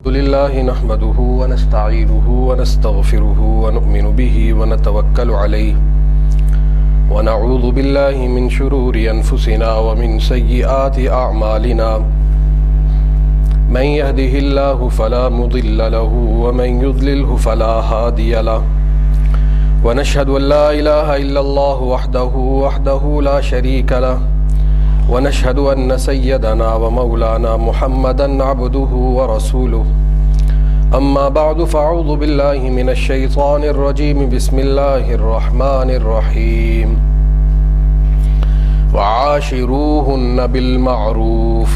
لله نحمده ونستعينه ونستغفره ونؤمن به ونتوكل عليه ونعوذ بالله من شرور أنفسنا ومن سيئات أعمالنا من يهده الله فلا مضل له ومن يضلله فلا هادي له ونشهد أن لا إله إلا الله وحده لا شريك له ونشهد أن سيدنا ومولانا محمدا عبده ورسوله أما بعد فأعوذ بالله من الشيطان الرجيم بسم الله الرحمن الرحيم وعاشروهن بالمعروف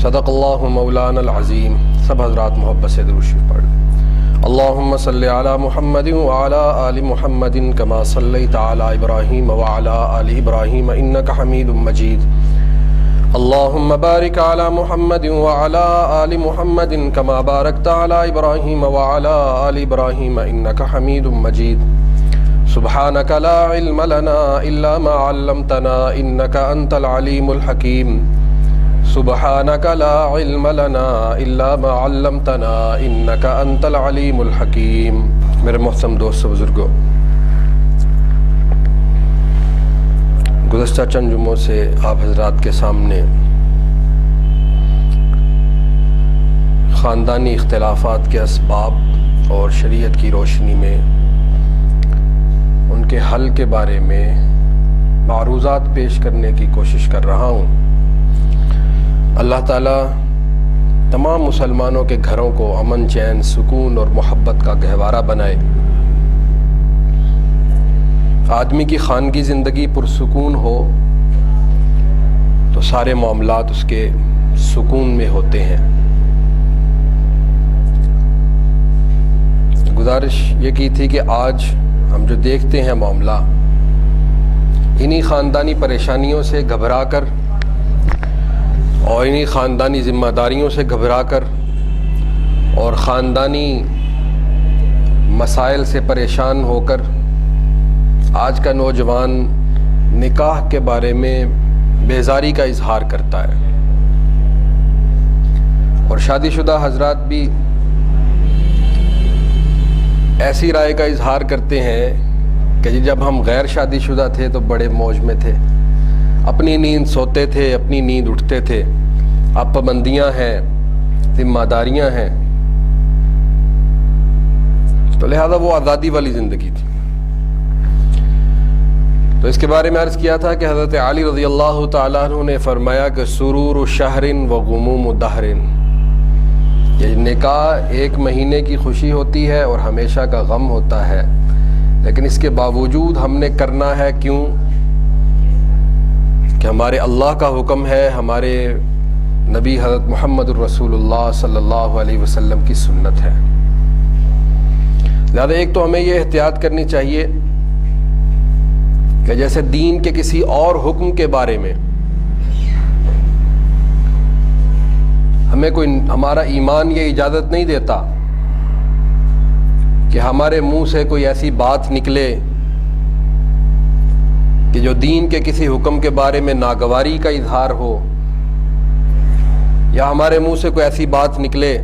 صدق اللہ مولانا العظیم. سب حضرات محبت سے درود شریف پڑھ لیں. اللہم صلی علی محمد وعلی آل محمد کما صلیت علی ابراہیم وعلی آل ابراہیم انک حمید مجید. اللہم بارک علی محمد وعلی آل محمد کما بارکت علی ابراہیم وعلی آل ابراہیم انک حمید مجید. سبحانک لا علم لنا الا ما علمتنا انک انت العلیم الحکیم. سبحانک لا علم لنا الا ما علمتنا انک انت العلیم الحکیم. میرے محترم دوست و بزرگوں، گزشتہ چند جمعوں سے آپ حضرات کے سامنے خاندانی اختلافات کے اسباب اور شریعت کی روشنی میں ان کے حل کے بارے میں معروضات پیش کرنے کی کوشش کر رہا ہوں. اللہ تعالیٰ تمام مسلمانوں کے گھروں کو امن، چین، سکون اور محبت کا گہوارہ بنائے. آدمی کی خانگی زندگی پرسکون ہو تو سارے معاملات اس کے سکون میں ہوتے ہیں. گزارش یہ کی تھی کہ آج ہم جو دیکھتے ہیں معاملہ، انہی خاندانی پریشانیوں سے گھبرا کر اور انہی خاندانی ذمہ داریوں سے گھبرا کر اور خاندانی مسائل سے پریشان ہو کر آج کا نوجوان نکاح کے بارے میں بیزاری کا اظہار کرتا ہے. اور شادی شدہ حضرات بھی ایسی رائے کا اظہار کرتے ہیں کہ جب ہم غیر شادی شدہ تھے تو بڑے موج میں تھے، اپنی نیند سوتے تھے، اپنی نیند اٹھتے تھے. اب پابندیاں ہیں، ذمہ داریاں ہیں، تو لہذا وہ آزادی والی زندگی تھی. تو اس کے بارے میں عرض کیا تھا کہ حضرت علی رضی اللہ تعالیٰ عنہ نے فرمایا کہ سرور شہر و غموم دہر، یہ نکاح ایک مہینے کی خوشی ہوتی ہے اور ہمیشہ کا غم ہوتا ہے، لیکن اس کے باوجود ہم نے کرنا ہے. کیوں؟ کہ ہمارے اللہ کا حکم ہے، ہمارے نبی حضرت محمد الرسول اللہ صلی اللہ علیہ وسلم کی سنت ہے. لہذا ایک تو ہمیں یہ احتیاط کرنی چاہیے کہ جیسے دین کے کسی اور حکم کے بارے میں ہمیں ہمارا ایمان یہ اجازت نہیں دیتا کہ ہمارے منہ سے کوئی ایسی بات نکلے کہ جو دین کے کسی حکم کے بارے میں ناگواری کا اظہار ہو، یا ہمارے منہ سے کوئی ایسی بات نکلے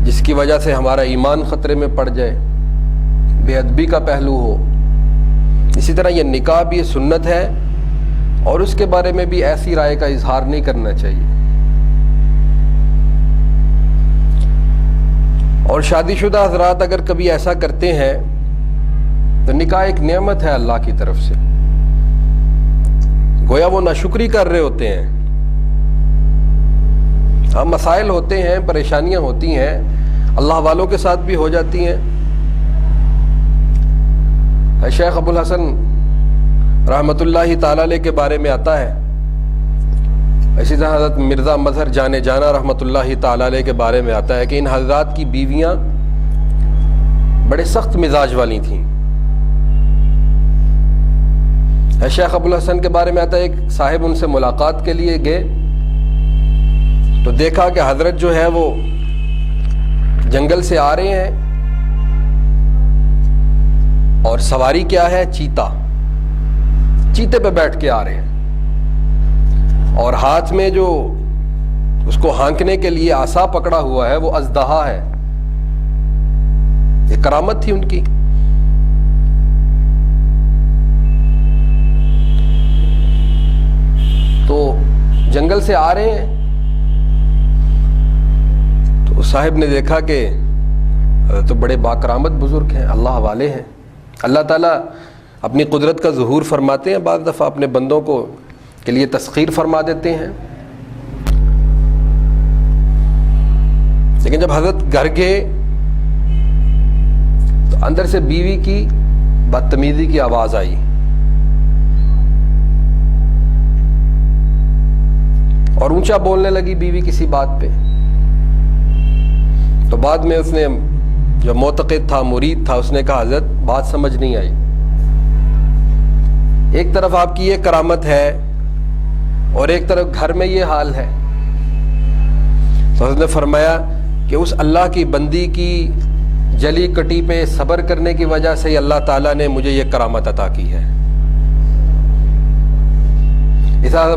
جس کی وجہ سے ہمارا ایمان خطرے میں پڑ جائے، بے ادبی کا پہلو ہو. اسی طرح یہ نکاح بھی سنت ہے اور اس کے بارے میں بھی ایسی رائے کا اظہار نہیں کرنا چاہیے. اور شادی شدہ حضرات اگر کبھی ایسا کرتے ہیں تو نکاح ایک نعمت ہے اللہ کی طرف سے، گویا وہ ناشکری کر رہے ہوتے ہیں. ہاں مسائل ہوتے ہیں، پریشانیاں ہوتی ہیں، اللہ والوں کے ساتھ بھی ہو جاتی ہیں. شیخ ابو الحسن رحمۃ اللہ تعالی علیہ کے بارے میں آتا ہے، اسی طرح حضرت مرزا مظہر جانے جانا رحمۃ اللہ تعالی علیہ کے بارے میں آتا ہے کہ ان حضرات کی بیویاں بڑے سخت مزاج والی تھیں. شیخ ابو الحسن کے بارے میں آتا ہے ایک صاحب ان سے ملاقات کے لیے گئے تو دیکھا کہ حضرت جو ہے وہ جنگل سے آ رہے ہیں اور سواری کیا ہے؟ چیتا. چیتے پہ بیٹھ کے آ رہے ہیں اور ہاتھ میں جو اس کو ہانکنے کے لیے عصا پکڑا ہوا ہے، وہ اژدہا ہے، یہ کرامت تھی ان کی۔ تو جنگل سے آ رہے ہیں تو صاحب نے دیکھا کہ تو بڑے باکرامت بزرگ ہیں، اللہ والے ہیں، اللہ تعالیٰ اپنی قدرت کا ظہور فرماتے ہیں، بعض دفعہ اپنے بندوں کو کے لیے تسخیر فرما دیتے ہیں۔ لیکن جب حضرت گھر گئے تو اندر سے بیوی کی بدتمیزی کی آواز آئی، اور اونچا بولنے لگی بیوی کسی بات پہ۔ تو بعد میں اس نے جو معتقد تھا، مرید تھا، اس نے کہا حضرت بات سمجھ نہیں آئی، ایک طرف آپ کی یہ کرامت ہے اور ایک طرف گھر میں یہ حال ہے۔ تو حضرت نے فرمایا کہ اس اللہ کی بندی کی جلی کٹی پہ صبر کرنے کی وجہ سے اللہ تعالیٰ نے مجھے یہ کرامت عطا کی ہے۔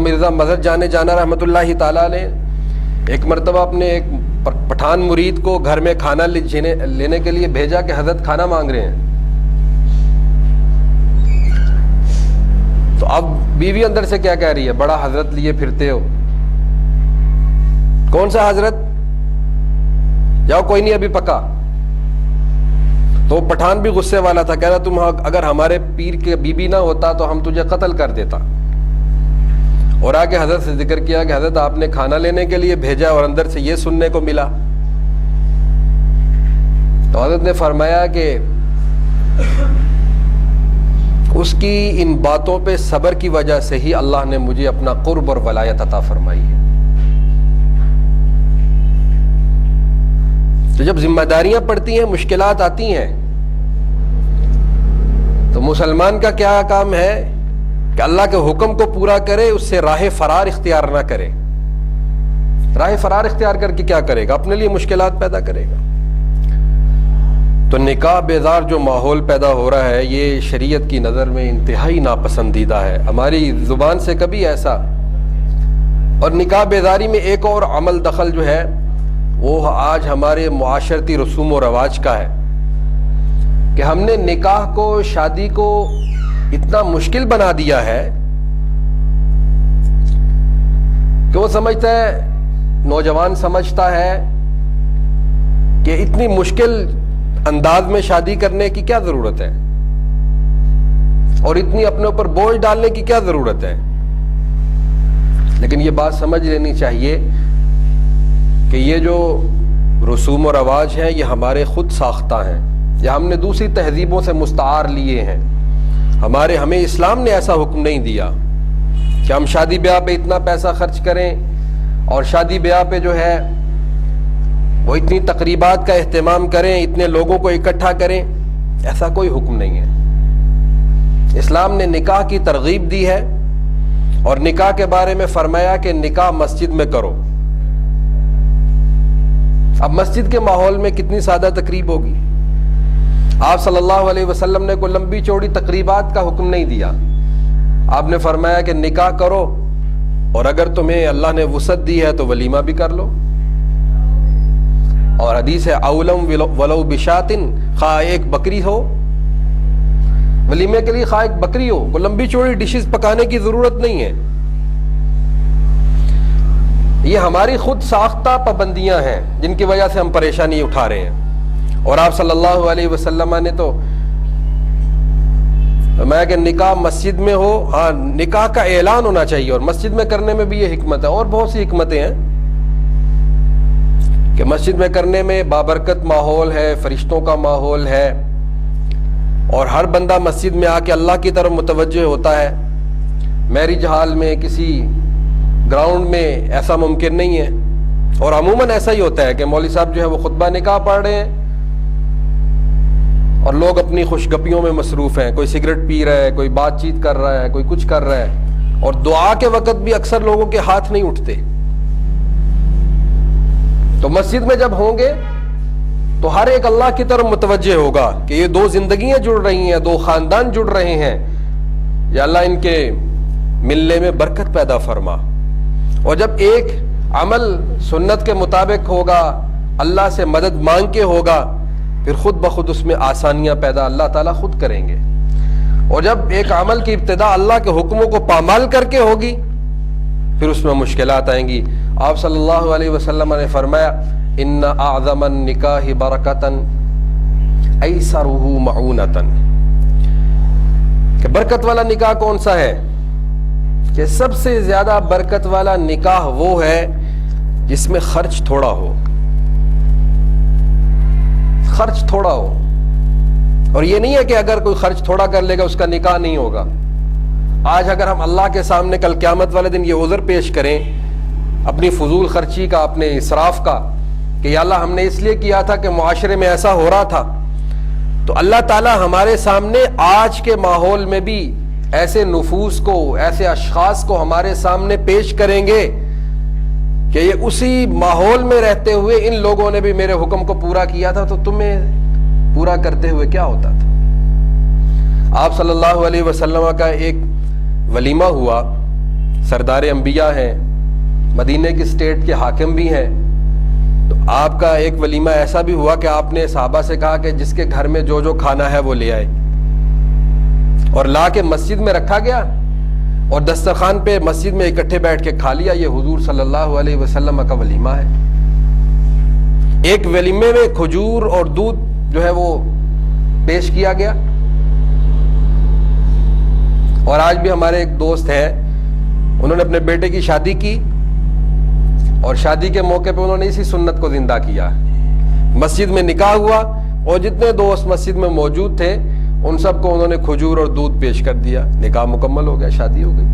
مرزا مظہر جانا رحمۃ اللہ تعالیٰ نے ایک مرتبہ اپنے ایک پٹھان مرید کو گھر میں کھانا لینے کے لیے بھیجا کہ حضرت کھانا مانگ رہے ہیں۔ تو اب بیوی اندر سے کیا کہہ رہی ہے، بڑا حضرت لیے پھرتے ہو، کون سا حضرت، جاؤ کوئی نہیں ابھی پکا۔ تو پٹھان بھی غصے والا تھا، کہہ رہا تم اگر ہمارے پیر کے بیوی نہ ہوتا تو ہم تجھے قتل کر دیتا۔ اور آگے حضرت سے ذکر کیا کہ حضرت آپ نے کھانا لینے کے لیے بھیجا اور اندر سے یہ سننے کو ملا۔ تو حضرت نے فرمایا کہ اس کی ان باتوں پہ صبر کی وجہ سے ہی اللہ نے مجھے اپنا قرب اور ولایت عطا فرمائی ہے۔ تو جب ذمہ داریاں پڑتی ہیں، مشکلات آتی ہیں، تو مسلمان کا کیا کام ہے کہ اللہ کے حکم کو پورا کرے، اس سے راہ فرار اختیار نہ کرے۔ راہ فرار اختیار کر کے کیا کرے گا، اپنے لیے مشکلات پیدا کرے گا۔ تو نکاح بیزار جو ماحول پیدا ہو رہا ہے، یہ شریعت کی نظر میں انتہائی ناپسندیدہ ہے، ہماری زبان سے کبھی ایسا۔ اور نکاح بیزاری میں ایک اور عمل دخل جو ہے وہ آج ہمارے معاشرتی رسوم و رواج کا ہے کہ ہم نے نکاح کو، شادی کو اتنا مشکل بنا دیا ہے کہ وہ سمجھتا ہے، نوجوان سمجھتا ہے کہ اتنی مشکل انداز میں شادی کرنے کی کیا ضرورت ہے، اور اتنی اپنے اوپر بوجھ ڈالنے کی کیا ضرورت ہے۔ لیکن یہ بات سمجھ لینی چاہیے کہ یہ جو رسوم و رواج ہیں یہ ہمارے خود ساختہ ہیں، یا ہم نے دوسری تہذیبوں سے مستعار لیے ہیں۔ ہمیں اسلام نے ایسا حکم نہیں دیا کہ ہم شادی بیاہ پہ اتنا پیسہ خرچ کریں اور شادی بیاہ پہ جو ہے وہ اتنی تقریبات کا اہتمام کریں، اتنے لوگوں کو اکٹھا کریں، ایسا کوئی حکم نہیں ہے۔ اسلام نے نکاح کی ترغیب دی ہے، اور نکاح کے بارے میں فرمایا کہ نکاح مسجد میں کرو۔ اب مسجد کے ماحول میں کتنی سادہ تقریب ہوگی۔ آپ صلی اللہ علیہ وسلم نے کوئی لمبی چوڑی تقریبات کا حکم نہیں دیا، آپ نے فرمایا کہ نکاح کرو، اور اگر تمہیں اللہ نے وسعت دی ہے تو ولیمہ بھی کر لو۔ اور حدیث ہے اولم ولو بشاتن، خواہ ایک بکری ہو، ولیمے کے لیے خواہ ایک بکری ہو، کوئی لمبی چوڑی ڈشز پکانے کی ضرورت نہیں ہے۔ یہ ہماری خود ساختہ پابندیاں ہیں جن کی وجہ سے ہم پریشانی اٹھا رہے ہیں۔ اور آپ صلی اللہ علیہ وسلم نے تو فرمایا کہ نکاح مسجد میں ہو، ہاں نکاح کا اعلان ہونا چاہیے، اور مسجد میں کرنے میں بھی یہ حکمت ہے، اور بہت سی حکمتیں ہیں کہ مسجد میں کرنے میں بابرکت ماحول ہے، فرشتوں کا ماحول ہے، اور ہر بندہ مسجد میں آ کے اللہ کی طرف متوجہ ہوتا ہے۔ میرج ہال میں، کسی گراؤنڈ میں ایسا ممکن نہیں ہے، اور عموماً ایسا ہی ہوتا ہے کہ مولوی صاحب جو ہے وہ خطبہ نکاح پڑھ رہے ہیں اور لوگ اپنی خوش گپیوں میں مصروف ہیں، کوئی سگریٹ پی رہا ہے، کوئی بات چیت کر رہا ہے، کوئی کچھ کر رہا ہے، اور دعا کے وقت بھی اکثر لوگوں کے ہاتھ نہیں اٹھتے۔ تو مسجد میں جب ہوں گے تو ہر ایک اللہ کی طرف متوجہ ہوگا کہ یہ دو زندگیاں جڑ رہی ہیں، دو خاندان جڑ رہے ہیں، یا اللہ ان کے ملنے میں برکت پیدا فرما۔ اور جب ایک عمل سنت کے مطابق ہوگا، اللہ سے مدد مانگ کے ہوگا، پھر خود بخود اس میں آسانیاں پیدا اللہ تعالیٰ خود کریں گے۔ اور جب ایک عمل کی ابتدا اللہ کے حکموں کو پامال کر کے ہوگی پھر اس میں مشکلات آئیں گی۔ آپ صلی اللہ علیہ وسلم نے فرمایا ان اعظم النکاح برکتا ایسرہ معونتا، کہ برکت والا نکاح کون سا ہے؟ کہ سب سے زیادہ برکت والا نکاح وہ ہے جس میں خرچ تھوڑا ہو، خرچ تھوڑا ہو۔ اور یہ نہیں ہے کہ اگر کوئی خرچ تھوڑا کر لے گا اس کا نکاح نہیں ہوگا۔ آج اگر ہم اللہ کے سامنے کل قیامت والے دن یہ عذر پیش کریں اپنی فضول خرچی کا، اپنے اسراف کا، کہ یا اللہ ہم نے اس لیے کیا تھا کہ معاشرے میں ایسا ہو رہا تھا، تو اللہ تعالی ہمارے سامنے آج کے ماحول میں بھی ایسے نفوس کو، ایسے اشخاص کو ہمارے سامنے پیش کریں گے کہ یہ اسی ماحول میں رہتے ہوئے ان لوگوں نے بھی میرے حکم کو پورا کیا تھا، تو تمہیں پورا کرتے ہوئے کیا ہوتا تھا؟ آپ صلی اللہ علیہ وسلم کا ایک ولیمہ ہوا، سردار انبیاء ہیں، مدینے کی اسٹیٹ کے حاکم بھی ہیں، تو آپ کا ایک ولیمہ ایسا بھی ہوا کہ آپ نے صحابہ سے کہا کہ جس کے گھر میں جو جو کھانا ہے وہ لے آئے، اور لا کے مسجد میں رکھا گیا اور دسترخوان پہ مسجد میں اکٹھے بیٹھ کے کھا لیا۔ یہ حضور صلی اللہ علیہ وسلم کا ولیمہ ہے۔ ایک ولیمے میں کھجور اور دودھ جو ہے وہ پیش کیا گیا۔ اور آج بھی ہمارے ایک دوست ہیں، انہوں نے اپنے بیٹے کی شادی کی اور شادی کے موقع پہ انہوں نے اسی سنت کو زندہ کیا۔ مسجد میں نکاح ہوا اور جتنے دوست مسجد میں موجود تھے ان سب کو انہوں نے کھجور اور دودھ پیش کر دیا، نکاح مکمل ہو گیا، شادی ہو گئی،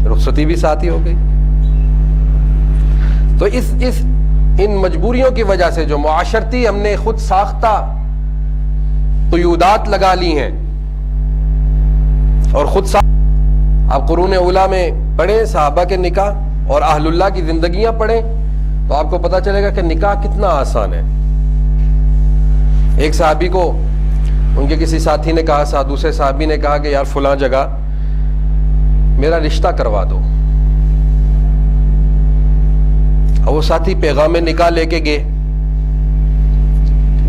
رخصتی بھی ساتھ ہی ہو گئی۔ تو ان مجبوریوں کی وجہ سے جو معاشرتی ہم نے خود ساختہ قیودات لگا لی ہیں اور خود آپ قرون اولیٰ میں پڑھیں صحابہ کے نکاح اور اہل اللہ کی زندگیاں پڑھیں تو آپ کو پتا چلے گا کہ نکاح کتنا آسان ہے۔ ایک صحابی کو ان کے کسی ساتھی نے کہا، دوسرے صحابی نے کہا کہ یار فلاں جگہ میرا رشتہ کروا دو، اور وہ ساتھی پیغام نکاح لے کے گئے۔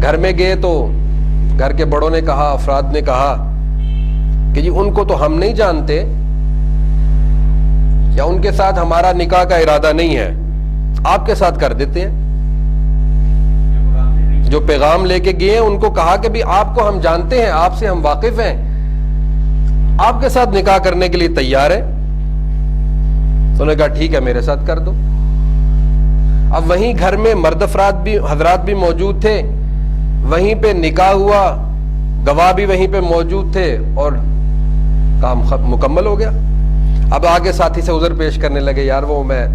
گھر میں گئے تو گھر کے بڑوں نے کہا، افراد نے کہا کہ جی ان کو تو ہم نہیں جانتے یا ان کے ساتھ ہمارا نکاح کا ارادہ نہیں ہے، آپ کے ساتھ کر دیتے ہیں۔ جو پیغام لے کے گئے ان کو کہا کہ بھی آپ کو ہم جانتے ہیں، آپ سے ہم واقف ہیں، آپ کے ساتھ نکاح کرنے کے لیے تیار ہے۔ تو انہوں نے کہا ٹھیک ہے میرے ساتھ کر دو۔ اب وہیں گھر میں مرد افراد بھی، حضرات بھی موجود تھے، وہیں پہ نکاح ہوا، گواہ بھی وہیں پہ موجود تھے اور کام مکمل ہو گیا۔ اب آگے ساتھی سے عذر پیش کرنے لگے، یار وہ میں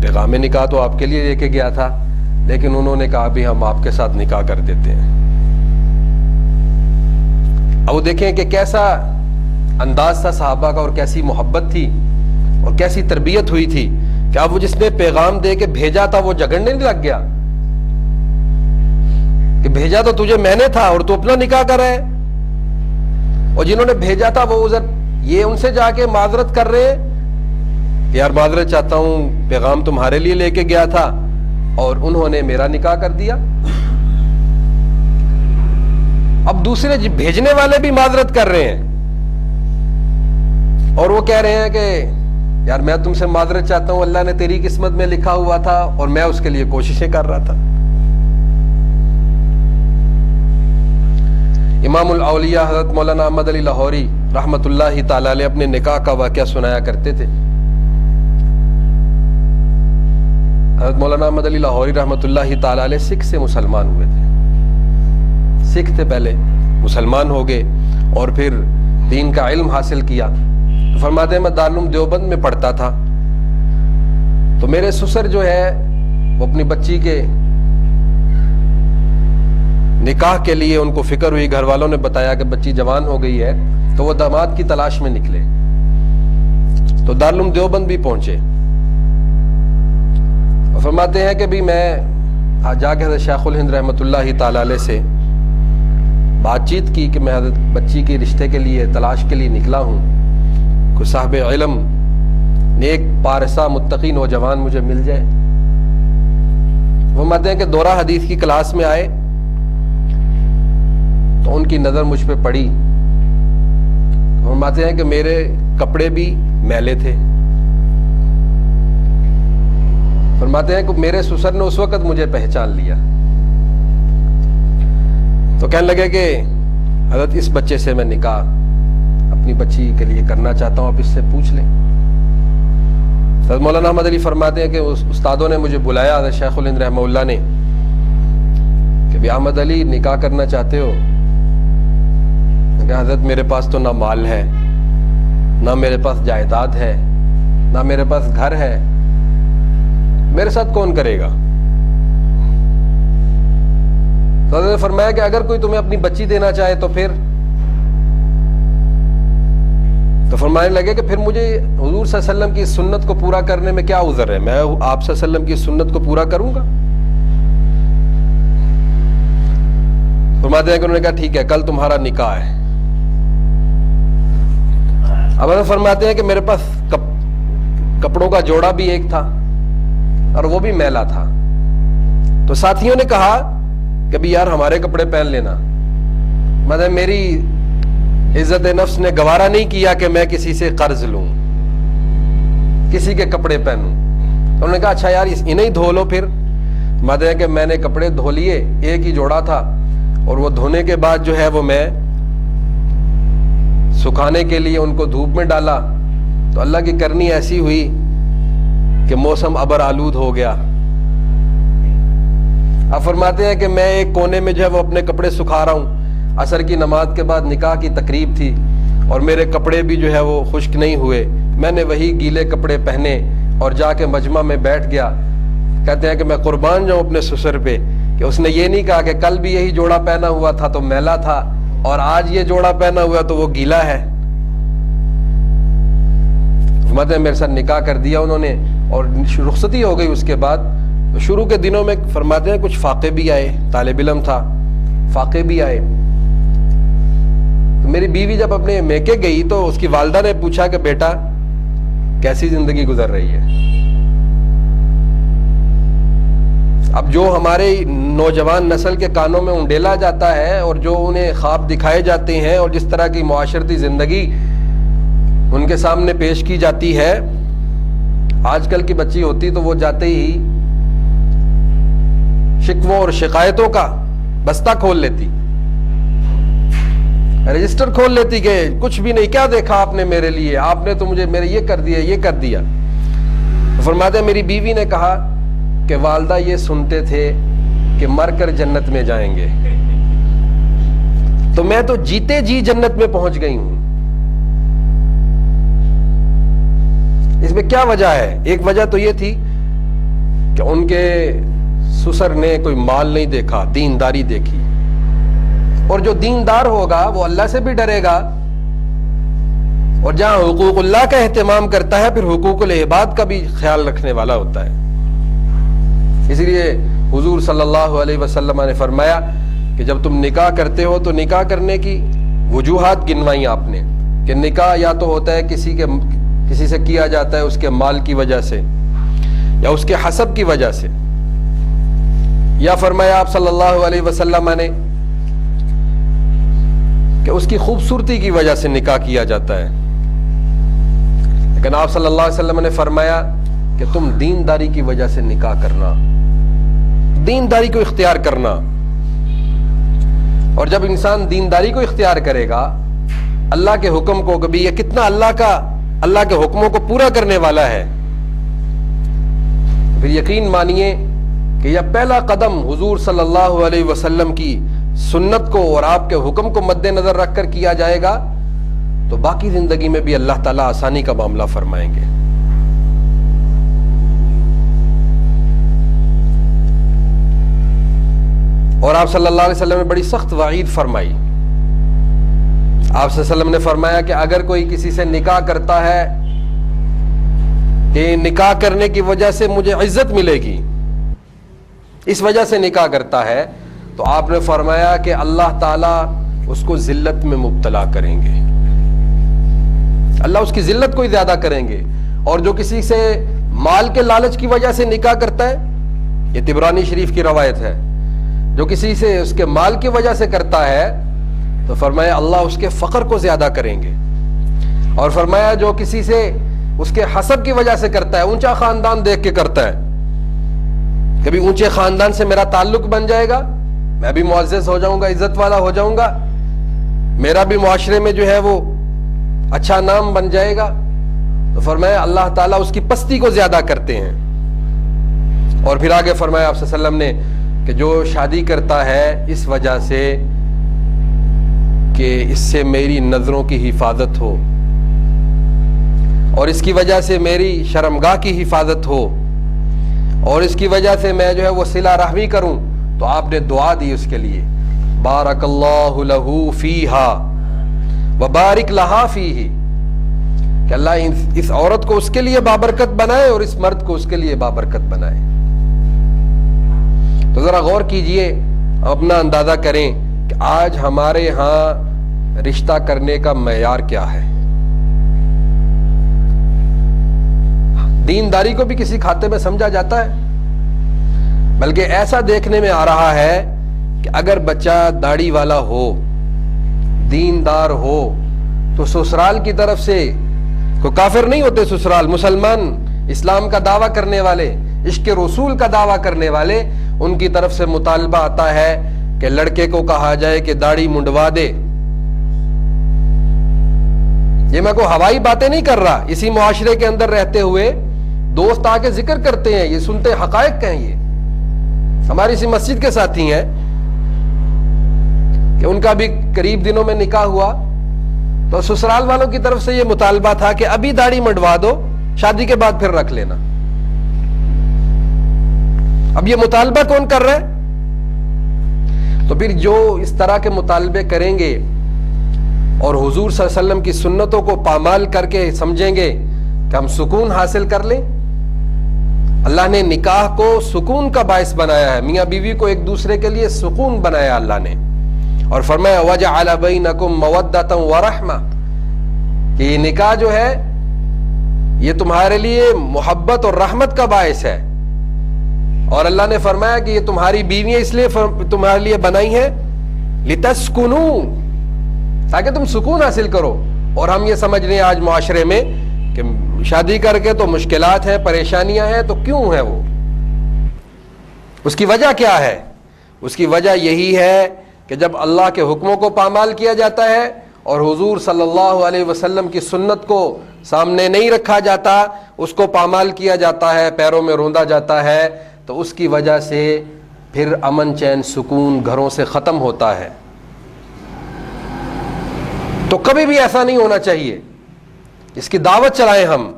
پیغام نکاح تو آپ کے لیے لے کے گیا تھا لیکن انہوں نے کہا بھی ہم آپ کے ساتھ نکاح کر دیتے ہیں۔ اب وہ دیکھیں کہ کیسا انداز تھا صحابہ کا اور کیسی محبت تھی اور کیسی تربیت ہوئی تھی کہ اب وہ جس نے پیغام دے کے بھیجا تھا وہ جھگڑنے نہیں لگ گیا کہ بھیجا تو تجھے میں نے تھا اور تو اپنا نکاح کر رہا ہے، اور جنہوں نے بھیجا تھا وہ عذر یہ ان سے جا کے معذرت کر رہے ہیں کہ یار معذرت چاہتا ہوں، پیغام تمہارے لیے لے کے گیا تھا اور انہوں نے میرا نکاح کر دیا۔ اب دوسرے بھیجنے والے بھی معذرت کر رہے ہیں اور وہ کہہ رہے ہیں کہ یار میں تم سے معذرت چاہتا ہوں، اللہ نے تیری قسمت میں لکھا ہوا تھا اور میں اس کے لیے کوششیں کر رہا تھا۔ امام الاولیاء حضرت مولانا احمد علی لاہوری رحمۃ اللہ تعالی علیہ اپنے نکاح کا واقعہ سنایا کرتے تھے۔ حضرت مولانا احمد علی لاہوری رحمۃ اللہ تعالی علیہ سکھ سے مسلمان ہوئے تھے، سکھ تھے پہلے، مسلمان ہو گئے اور پھر دین کا علم حاصل کیا۔ فرماتے ہیں میں دارالعلوم دیوبند میں پڑھتا تھا تو میرے سسر جو ہے وہ اپنی بچی کے نکاح کے لیے ان کو فکر ہوئی، گھر والوں نے بتایا کہ بچی جوان ہو گئی ہے، تو وہ داماد کی تلاش میں نکلے تو دارالعلوم دیوبند بھی پہنچے۔ فرماتے ہیں کہ بھی میں جا کے حضرت شیخ الہند رحمۃ اللہ تعالی علیہ سے بات چیت کی کہ میں حضرت بچی کے رشتے کے لیے تلاش کے لیے نکلا ہوں، کوئی صاحب علم نیک پارسا متقی نوجوان مجھے مل جائے۔ وہ فرماتے ہیں کہ دورہ حدیث کی کلاس میں آئے تو ان کی نظر مجھ پہ پڑی۔ فرماتے ہیں کہ میرے کپڑے بھی میلے تھے۔ فرماتے ہیں کہ میرے سسر نے اس وقت مجھے پہچان لیا تو کہنے لگے کہ حضرت اس بچے سے میں نکاح اپنی بچی کے لیے کرنا چاہتا ہوں، آپ اس سے پوچھ لیں۔ حضرت مولانا احمد علی فرماتے ہیں کہ استادوں نے مجھے بلایا، حضرت شیخ الہند رحمہ اللہ نے، کہ بھی احمد علی نکاح کرنا چاہتے ہو؟ میں کہا حضرت میرے پاس تو نہ مال ہے، نہ میرے پاس جائیداد ہے، نہ میرے پاس گھر ہے، میرے ساتھ کون کرے گا؟ تو حضرت نے فرمایا کہ اگر کوئی تمہیں اپنی بچی دینا چاہے تو پھر؟ تو فرمانے لگے کہ پھر مجھے حضور صلی اللہ علیہ وسلم کی سنت کو پورا کرنے میں کیا عذر ہے، میں آپ صلی اللہ علیہ وسلم کی سنت کو پورا کروں گا۔ فرماتے ہیں کہ انہوں نے کہا ٹھیک ہے، کل تمہارا نکاح ہے۔ اب حضرت فرماتے ہیں کہ میرے پاس کپڑوں کا جوڑا بھی ایک تھا اور وہ بھی میلا تھا، تو ساتھیوں نے کہا کہ بھی یار ہمارے کپڑے پہن لینا، مطلب میری عزت نفس نے گوارا نہیں کیا کہ میں کسی سے قرض لوں، کسی کے کپڑے پہنوں۔ تو انہوں نے کہا اچھا یار انہیں دھو لو پھر۔ مطلب ہے کہ میں نے کپڑے دھو لیے، ایک ہی جوڑا تھا، اور وہ دھونے کے بعد جو ہے وہ میں سکھانے کے لیے ان کو دھوپ میں ڈالا، تو اللہ کی کرنی ایسی ہوئی کہ موسم ابر آلود ہو گیا۔ اب فرماتے ہیں کہ میں ایک کونے میں جو ہے وہ اپنے کپڑے سکھا رہا ہوں، عصر کی نماز کے بعد نکاح کی تقریب تھی اور میرے کپڑے بھی جو ہے وہ خشک نہیں ہوئے، میں نے وہی گیلے کپڑے پہنے اور جا کے مجمع میں بیٹھ گیا۔ کہتے ہیں کہ میں قربان جاؤں اپنے سسر پہ کہ اس نے یہ نہیں کہا کہ کل بھی یہی جوڑا پہنا ہوا تھا تو میلا تھا اور آج یہ جوڑا پہنا ہوا تو وہ گیلا ہے۔ فرماتے ہیں میرے ساتھ نکاح کر دیا انہوں نے اور رخصتی ہو گئی۔ اس کے بعد شروع کے دنوں میں فرماتے ہیں کچھ فاقے بھی آئے، طالب علم تھا، فاقے بھی آئے۔ تو میری بیوی جب اپنے میکے گئی تو اس کی والدہ نے پوچھا کہ بیٹا کیسی زندگی گزر رہی ہے؟ اب جو ہمارے نوجوان نسل کے کانوں میں انڈیلا جاتا ہے اور جو انہیں خواب دکھائے جاتے ہیں اور جس طرح کی معاشرتی زندگی ان کے سامنے پیش کی جاتی ہے، آج کل کی بچی ہوتی تو وہ جاتے ہی شکووں اور شکایتوں کا بستہ کھول لیتی، رجسٹر کھول لیتی کہ کچھ بھی نہیں، کیا دیکھا آپ نے میرے لیے، آپ نے تو مجھے میرے یہ کر دیا یہ کر دیا۔ فرماتے ہیں میری بیوی نے کہا کہ والدہ یہ سنتے تھے کہ مر کر جنت میں جائیں گے، تو میں تو جیتے جی جنت میں پہنچ گئی ہوں۔ اس میں کیا وجہ ہے؟ ایک وجہ تو یہ تھی کہ ان کے سسر نے کوئی مال نہیں دیکھا، دینداری دیکھی، اور جو دیندار ہوگا وہ اللہ سے بھی ڈرے گا، اور جہاں حقوق اللہ کا اہتمام کرتا ہے پھر حقوق العباد کا بھی خیال رکھنے والا ہوتا ہے۔ اس لیے حضور صلی اللہ علیہ وسلم نے فرمایا کہ جب تم نکاح کرتے ہو تو نکاح کرنے کی وجوہات گنوائیں آپ نے، کہ نکاح یا تو ہوتا ہے کسی سے کیا جاتا ہے اس کے مال کی وجہ سے یا اس کے حسب کی وجہ سے، یا فرمایا آپ صلی اللہ علیہ وسلم نے کہ اس کی خوبصورتی کی وجہ سے نکاح کیا جاتا ہے، لیکن آپ صلی اللہ علیہ وسلم نے فرمایا کہ تم دینداری کی وجہ سے نکاح کرنا، دینداری کو اختیار کرنا۔ اور جب انسان دینداری کو اختیار کرے گا، اللہ کے حکم کو، کبھی یہ کتنا اللہ کے حکموں کو پورا کرنے والا ہے، پھر یقین مانیے کہ یہ پہلا قدم حضور صلی اللہ علیہ وسلم کی سنت کو اور آپ کے حکم کو مد نظر رکھ کر کیا جائے گا تو باقی زندگی میں بھی اللہ تعالیٰ آسانی کا معاملہ فرمائیں گے۔ اور آپ صلی اللہ علیہ وسلم نے بڑی سخت وعید فرمائی۔ آپ صلی اللہ علیہ وسلم نے فرمایا کہ اگر کوئی کسی سے نکاح کرتا ہے کہ نکاح کرنے کی وجہ سے مجھے عزت ملے گی، اس وجہ سے نکاح کرتا ہے، تو آپ نے فرمایا کہ اللہ تعالیٰ اس کو ذلت میں مبتلا کریں گے، اللہ اس کی ذلت کو ہی زیادہ کریں گے، اور جو کسی سے مال کے لالچ کی وجہ سے نکاح کرتا ہے، یہ طبرانی شریف کی روایت ہے، جو کسی سے اس کے مال کی وجہ سے کرتا ہے تو فرمایا اللہ اس کے فقر کو زیادہ کریں گے، اور فرمایا جو کسی سے اس کے حسب کی وجہ سے کرتا ہے، اونچا خاندان دیکھ کے کرتا ہے، کبھی اونچے خاندان سے میرا تعلق بن جائے گا، میں بھی معزز ہو جاؤں گا، عزت والا ہو جاؤں گا، میرا بھی معاشرے میں جو ہے وہ اچھا نام بن جائے گا، تو فرمایا اللہ تعالیٰ اس کی پستی کو زیادہ کرتے ہیں۔ اور پھر آگے فرمایا آپ صلی اللہ علیہ وسلم نے کہ جو شادی کرتا ہے اس وجہ سے کہ اس سے میری نظروں کی حفاظت ہو اور اس کی وجہ سے میری شرمگاہ کی حفاظت ہو اور اس کی وجہ سے میں جو ہے وہ صلہ رحمی کروں، تو آپ نے دعا دی اس کے لیے، بارک اللہ لہ فیہا وبارک لہا فیہ، کہ اللہ اس عورت کو اس کے لیے بابرکت بنائے اور اس مرد کو اس کے لیے بابرکت بنائے۔ تو ذرا غور کیجئے، اپنا اندازہ کریں کہ آج ہمارے ہاں رشتہ کرنے کا معیار کیا ہے۔ دینداری کو بھی کسی کھاتے میں سمجھا جاتا ہے، بلکہ ایسا دیکھنے میں آ رہا ہے کہ اگر بچہ داڑھی والا ہو، دیندار ہو، تو سسرال کی طرف سے کوئی کافر نہیں ہوتے، سسرال مسلمان، اسلام کا دعویٰ کرنے والے، عشق رسول کا دعویٰ کرنے والے، ان کی طرف سے مطالبہ آتا ہے کہ لڑکے کو کہا جائے کہ داڑھی منڈوا دے۔ یہ میں کوئی ہوائی باتیں نہیں کر رہا، اسی معاشرے کے اندر رہتے ہوئے دوست آ کے ذکر کرتے ہیں، یہ سنتے حقائق ہیں، یہ ہماری اسی مسجد کے ساتھی ہیں کہ ان کا بھی قریب دنوں میں نکاح ہوا، تو سسرال والوں کی طرف سے یہ مطالبہ تھا کہ ابھی داڑھی منڈوا دو، شادی کے بعد پھر رکھ لینا۔ اب یہ مطالبہ کون کر رہا ہے؟ تو پھر جو اس طرح کے مطالبے کریں گے اور حضور صلی اللہ علیہ وسلم کی سنتوں کو پامال کر کے سمجھیں گے کہ ہم سکون حاصل کر لیں۔ اللہ نے نکاح کو سکون کا باعث بنایا ہے، میاں بیوی کو ایک دوسرے کے لیے سکون بنایا اللہ نے، اور فرمایا وَجَعَلَ بَيْنَكُمْ مَوَدَّةً وَرَحْمَةً، کہ یہ نکاح جو ہے یہ تمہارے لیے محبت اور رحمت کا باعث ہے، اور اللہ نے فرمایا کہ یہ تمہاری بیویاں اس لیے تمہارے لیے بنائی ہیں لِتَسْكُنُوا، تاکہ تم سکون حاصل کرو۔ اور ہم یہ سمجھ رہے ہیں آج معاشرے میں کہ شادی کر کے تو مشکلات ہیں، پریشانیاں ہیں، تو کیوں ہے وہ؟ اس کی وجہ کیا ہے؟ اس کی وجہ یہی ہے کہ جب اللہ کے حکموں کو پامال کیا جاتا ہے اور حضور صلی اللہ علیہ وسلم کی سنت کو سامنے نہیں رکھا جاتا، اس کو پامال کیا جاتا ہے، پیروں میں روندا جاتا ہے، تو اس کی وجہ سے پھر امن چین سکون گھروں سے ختم ہوتا ہے۔ تو کبھی بھی ایسا نہیں ہونا چاہیے، اس کی دعوت چلائیں ہم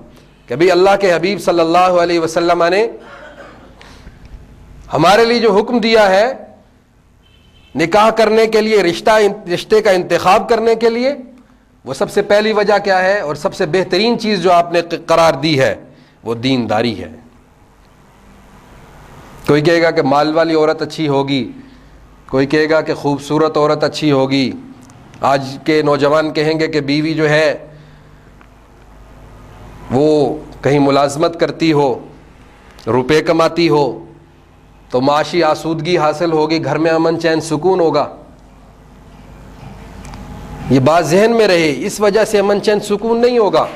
کہ بھی اللہ کے حبیب صلی اللہ علیہ وسلم نے ہمارے لیے جو حکم دیا ہے نکاح کرنے کے لیے، رشتے کا انتخاب کرنے کے لیے، وہ سب سے پہلی وجہ کیا ہے اور سب سے بہترین چیز جو آپ نے قرار دی ہے وہ دینداری ہے۔ کوئی کہے گا کہ مال والی عورت اچھی ہوگی، کوئی کہے گا کہ خوبصورت عورت اچھی ہوگی، آج کے نوجوان کہیں گے کہ بیوی جو ہے وہ کہیں ملازمت کرتی ہو، روپے کماتی ہو تو معاشی آسودگی حاصل ہوگی، گھر میں امن چین سکون ہوگا۔ یہ بات ذہن میں رہے، اس وجہ سے امن چین سکون نہیں ہوگا۔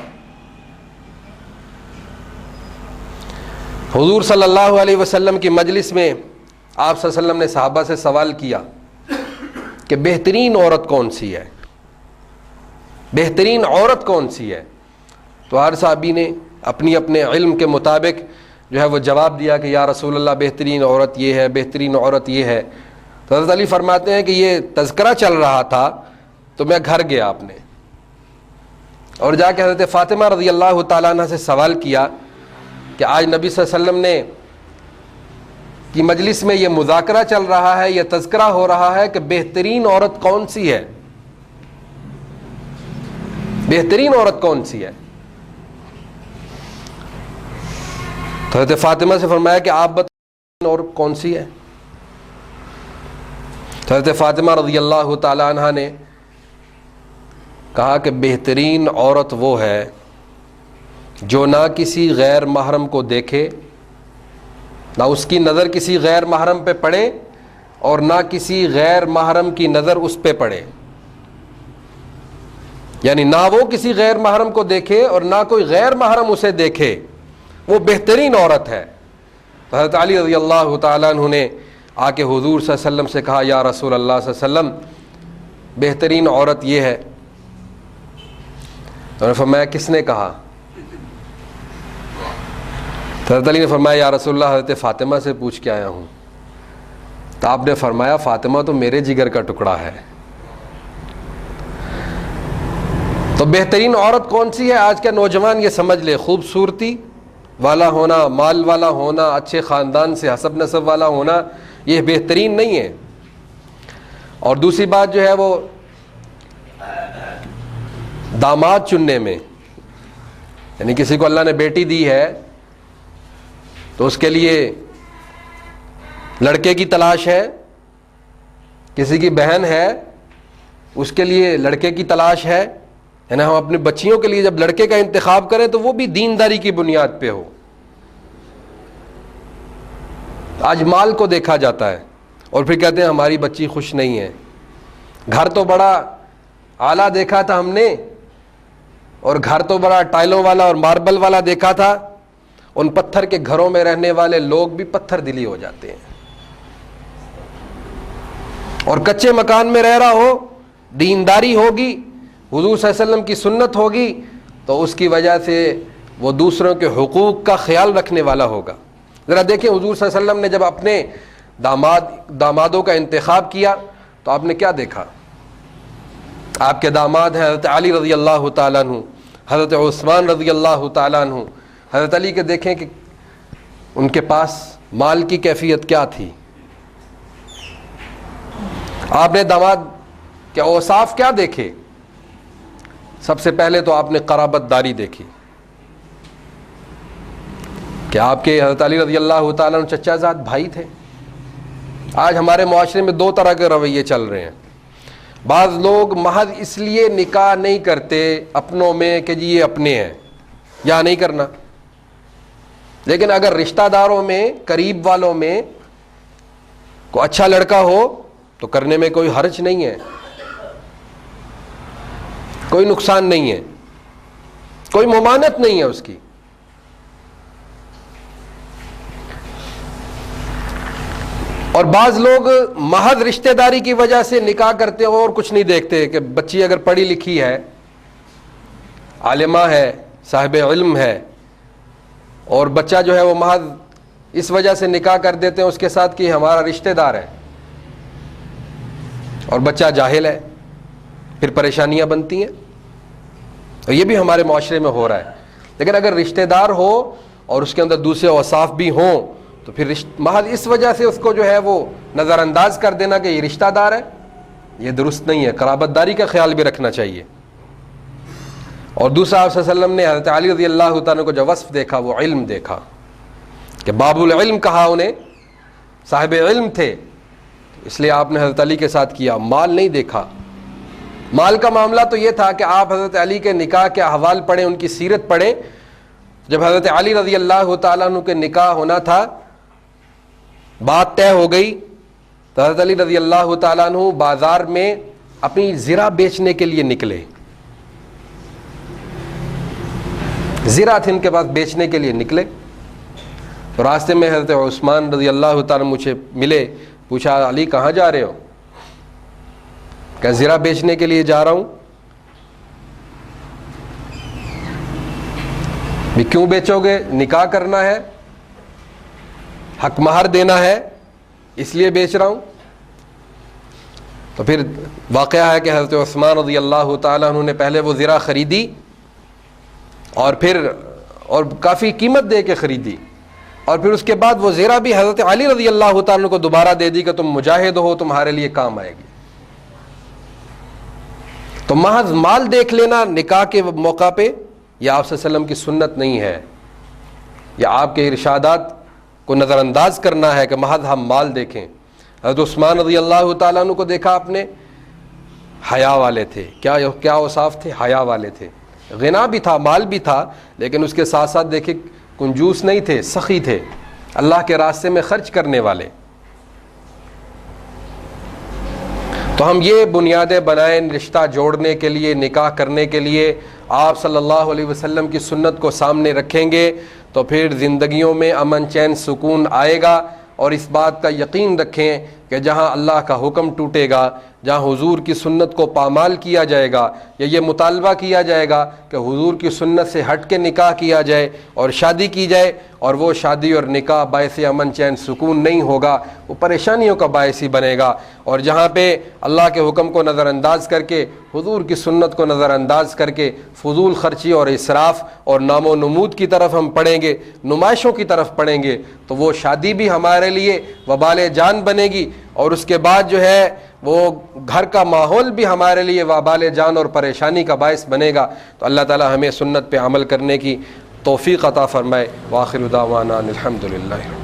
حضور صلی اللہ علیہ وسلم کی مجلس میں آپ صلی اللہ علیہ وسلم نے صحابہ سے سوال کیا کہ بہترین عورت کون سی ہے، بہترین عورت کون سی ہے؟ تو ہر صحابی نے اپنے علم کے مطابق جو ہے وہ جواب دیا کہ یا رسول اللہ بہترین عورت یہ ہے، بہترین عورت یہ ہے۔ تو حضرت علی فرماتے ہیں کہ یہ تذکرہ چل رہا تھا تو میں گھر گیا اپنے، اور جا کے حضرت فاطمہ رضی اللہ تعالیٰ عنہ سے سوال کیا کہ آج نبی صلی اللہ علیہ وسلم نے کی مجلس میں یہ مذاکرہ چل رہا ہے، یہ تذکرہ ہو رہا ہے کہ بہترین عورت کون سی ہے، بہترین عورت کون سی ہے؟ تو حضرت فاطمہ سے فرمایا کہ آپ بتائیں اور کون سی ہے؟ تو حضرت فاطمہ رضی اللہ تعالی عنہ نے کہا کہ بہترین عورت وہ ہے جو نہ کسی غیر محرم کو دیکھے، نہ اس کی نظر کسی غیر محرم پہ پڑے اور نہ کسی غیر محرم کی نظر اس پہ پڑے، یعنی نہ وہ کسی غیر محرم کو دیکھے اور نہ کوئی غیر محرم اسے دیکھے، وہ بہترین عورت ہے۔ تو حضرت علی رضی اللہ تعالیٰ عنہ نے آ کے حضور صلی اللہ علیہ وسلم سے کہا، یا رسول اللہ صلی اللہ علیہ وسلم بہترین عورت یہ ہے۔ تو نے فرمایا کس نے کہا؟ حضرت علی نے فرمایا یا رسول اللہ حضرت فاطمہ سے پوچھ کے آیا ہوں۔ تو آپ نے فرمایا فاطمہ تو میرے جگر کا ٹکڑا ہے۔ تو بہترین عورت کون سی ہے؟ آج کا نوجوان یہ سمجھ لے، خوبصورتی والا ہونا، مال والا ہونا، اچھے خاندان سے حسب نسب والا ہونا، یہ بہترین نہیں ہے۔ اور دوسری بات جو ہے وہ داماد چننے میں، یعنی کسی کو اللہ نے بیٹی دی ہے تو اس کے لیے لڑکے کی تلاش ہے، کسی کی بہن ہے اس کے لیے لڑکے کی تلاش ہے، یعنی ہم اپنی بچیوں کے لیے جب لڑکے کا انتخاب کریں تو وہ بھی دینداری کی بنیاد پہ ہو۔ آج مال کو دیکھا جاتا ہے اور پھر کہتے ہیں ہماری بچی خوش نہیں ہے۔ گھر تو بڑا اعلیٰ دیکھا تھا ہم نے، اور گھر تو بڑا ٹائلوں والا اور ماربل والا دیکھا تھا، ان پتھر کے گھروں میں رہنے والے لوگ بھی پتھر دلی ہو جاتے ہیں۔ اور کچے مکان میں رہ رہا ہو، دینداری ہوگی، حضور صلی اللہ علیہ وسلم کی سنت ہوگی، تو اس کی وجہ سے وہ دوسروں کے حقوق کا خیال رکھنے والا ہوگا۔ ذرا دیکھیں حضور صلی اللہ علیہ وسلم نے جب اپنے دامادوں کا انتخاب کیا تو آپ نے کیا دیکھا؟ آپ کے داماد ہیں حضرت علی رضی اللہ تعالیٰ عنہ، حضرت عثمان رضی اللہ تعالیٰ عنہ۔ حضرت علی کے دیکھیں کہ ان کے پاس مال کی کیفیت کیا تھی۔ آپ نے داماد کے اوصاف کیا دیکھے؟ سب سے پہلے تو آپ نے قرابت داری دیکھی کہ آپ کے حضرت علی رضی اللہ تعالیٰ عنہ چچا زاد بھائی تھے۔ آج ہمارے معاشرے میں دو طرح کے رویے چل رہے ہیں۔ بعض لوگ محض اس لیے نکاح نہیں کرتے اپنوں میں کہ جی یہ اپنے ہیں، یا نہیں کرنا، لیکن اگر رشتہ داروں میں، قریب والوں میں کوئی اچھا لڑکا ہو تو کرنے میں کوئی حرج نہیں ہے، کوئی نقصان نہیں ہے، کوئی ممانعت نہیں ہے اس کی۔ اور بعض لوگ محض رشتہ داری کی وجہ سے نکاح کرتے ہیں اور کچھ نہیں دیکھتے کہ بچی اگر پڑھی لکھی ہے، عالمہ ہے، صاحب علم ہے، اور بچہ جو ہے وہ محض اس وجہ سے نکاح کر دیتے ہیں اس کے ساتھ کہ ہمارا رشتہ دار ہے، اور بچہ جاہل ہے، پھر پریشانیاں بنتی ہیں۔ اور یہ بھی ہمارے معاشرے میں ہو رہا ہے۔ لیکن اگر رشتہ دار ہو اور اس کے اندر دوسرے اوصاف بھی ہوں تو پھر محض اس وجہ سے اس کو جو ہے وہ نظر انداز کر دینا کہ یہ رشتہ دار ہے، یہ درست نہیں ہے۔ قرابت داری کا خیال بھی رکھنا چاہیے۔ اور دوسرا آپ صلی اللہ علیہ وسلم نے حضرت علی رضی اللہ تعالیٰ کو جو وصف دیکھا وہ علم دیکھا کہ باب العلم کہا، انہیں صاحب علم تھے، اس لیے آپ نے حضرت علی کے ساتھ کیا، مال نہیں دیکھا۔ مال کا معاملہ تو یہ تھا کہ آپ حضرت علی کے نکاح کے احوال پڑھیں، ان کی سیرت پڑھیں۔ جب حضرت علی رضی اللہ تعالیٰ عنہ کے نکاح ہونا تھا، بات طے ہو گئی، تو حضرت علی رضی اللہ تعالیٰ عنہ بازار میں اپنی زرہ بیچنے کے لیے نکلے۔ زرہ تھے ان کے پاس، بیچنے کے لیے نکلے۔ تو راستے میں حضرت عثمان رضی اللہ تعالیٰ مجھے ملے، پوچھا علی کہاں جا رہے ہو؟ کہ زرہ بیچنے کے لیے جا رہا ہوں۔ بھی کیوں بیچو گے؟ نکاح کرنا ہے، حق مہر دینا ہے، اس لیے بیچ رہا ہوں۔ تو پھر واقعہ ہے کہ حضرت عثمان رضی اللہ تعالیٰ عنہ نے پہلے وہ زرہ خریدی اور کافی قیمت دے کے خریدی، اور پھر اس کے بعد وہ زرہ بھی حضرت علی رضی اللہ تعالیٰ عنہ کو دوبارہ دے دی کہ تم مجاہد ہو، تمہارے لیے کام آئے گی۔ تو محض مال دیکھ لینا نکاح کے موقع پہ یہ آپ صلی اللہ علیہ وسلم کی سنت نہیں ہے، یا آپ کے ارشادات کو نظر انداز کرنا ہے کہ محض ہم مال دیکھیں۔ حضرت عثمان رضی اللہ تعالیٰ عنہ کو دیکھا آپ نے، حیا والے تھے۔ کیا اوصاف تھے؟ حیا والے تھے۔ غنا بھی تھا، مال بھی تھا، لیکن اس کے ساتھ ساتھ دیکھیں کنجوس نہیں تھے، سخی تھے، اللہ کے راستے میں خرچ کرنے والے۔ تو ہم یہ بنیادیں بنائیں رشتہ جوڑنے کے لیے، نکاح کرنے کے لیے۔ آپ صلی اللہ علیہ وسلم کی سنت کو سامنے رکھیں گے تو پھر زندگیوں میں امن، چین، سکون آئے گا۔ اور اس بات کا یقین رکھیں کہ جہاں اللہ کا حکم ٹوٹے گا، جہاں حضور کی سنت کو پامال کیا جائے گا، یا یہ مطالبہ کیا جائے گا کہ حضور کی سنت سے ہٹ کے نکاح کیا جائے اور شادی کی جائے، اور وہ شادی اور نکاح باعث امن، چین، سکون نہیں ہوگا، وہ پریشانیوں کا باعث ہی بنے گا۔ اور جہاں پہ اللہ کے حکم کو نظر انداز کر کے، حضور کی سنت کو نظر انداز کر کے فضول خرچی اور اسراف اور نام و نمود کی طرف ہم پڑھیں گے، نمائشوں کی طرف پڑھیں گے، تو وہ شادی بھی ہمارے لیے وبال جان بنے گی، اور اس کے بعد جو ہے وہ گھر کا ماحول بھی ہمارے لیے وبال جان اور پریشانی کا باعث بنے گا۔ تو اللہ تعالی ہمیں سنت پہ عمل کرنے کی توفیق عطا فرمائے۔ وآخر دعوانا الحمدللہ۔